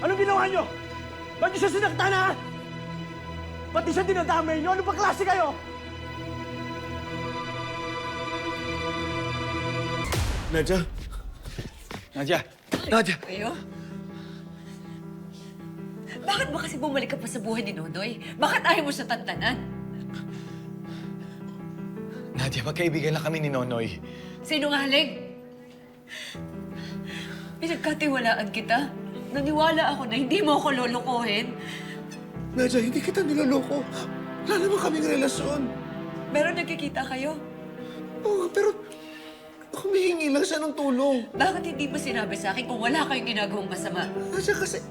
Anong ginawa niyo? Ba't niyo siya sinaktan, ha? Pati siya dinadamay niyo? Ano ba klase kayo? Nadia! Nadia! Nadia! Kayo? Bakit ba kasi bumalik ka pa sa buhay ni Nonoy? Bakit ayaw mo siya tantanan? Nadia, magkaibigan lang kami ni Nonoy. Sinungaling! Pinagkatiwalaan kita. Naniwala ako na hindi mo ako lolokohin. Nadia, hindi kita niloloko. Wala naman kaming relasyon. Pero nagkikita kayo. Oo, pero humihingi lang siya ng tulong. Bakit hindi mo sinabi sa akin kung wala kayong ginagawang masama? Nadia, kasi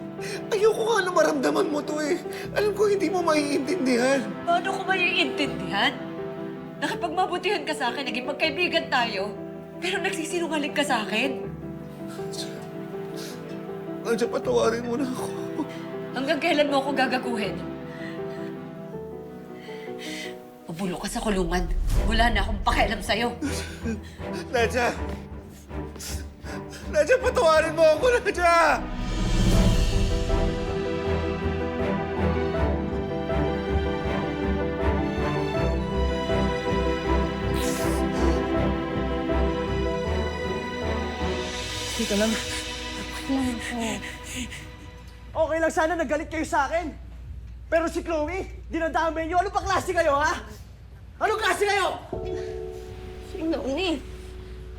ayoko nga na maramdaman mo to eh. Alam ko hindi mo maiintindihan. Paano ko maiintindihan? Nakipagmabutihan ka sa akin, naging magkaibigan tayo. Pero nagsisinungaling ka sa akin. Nadia, patawarin mo na ako. Hanggang kailan mo ako gagaguhin? Mabulok ka sa kulungan. Wala na akong pakialam sa'yo. Nadia! Nadia, patawarin mo ako, Nadia! Teka lang. Okay lang sana nagalit kayo sa akin. Pero si Chloe, dinadamay niyo. Ano ba klase kayo, ha? Anong klase kayo? Sino ni?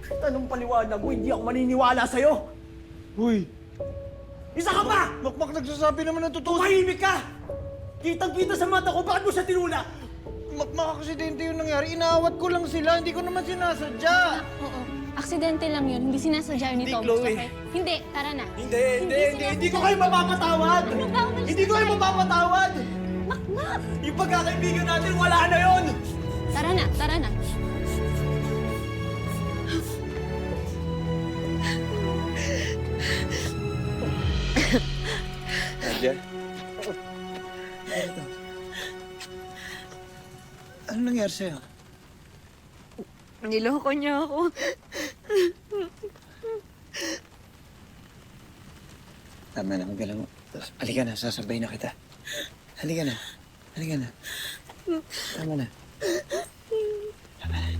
Kahit anong paliwanag mo, hindi ako maniniwala sa'yo. Uy! Isa ka pa! Makmak nagsasabi naman ng totoo. Tumahimik ka! Kitang-kita sa mata ko, bakit mo siya tinula? Makakaksidente yung nangyari. Inaawat ko lang sila. Hindi ko naman sinasadya. Oo. Aksidente lang yun. Hindi sinasadya ni Hindi, Thomas. Chloe. Okay? Hindi. Tara na. Hindi ko kayo mapapatawad! Ano ba? Umalis Hindi ko na kayo tayo. mapapatawad! Makmak! Yung pagkakaibigan natin, wala na yon! Tara na. Tara na. Nadia? Ano nangyari sa'yo? Niloko niya ako. Tama na, magalang mo. Halika na, sasabay na kita. Halika na. Halika na. Tama na. Tama na.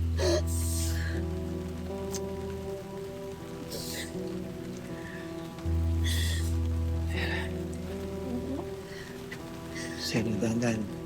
Sige, dahan-dahan.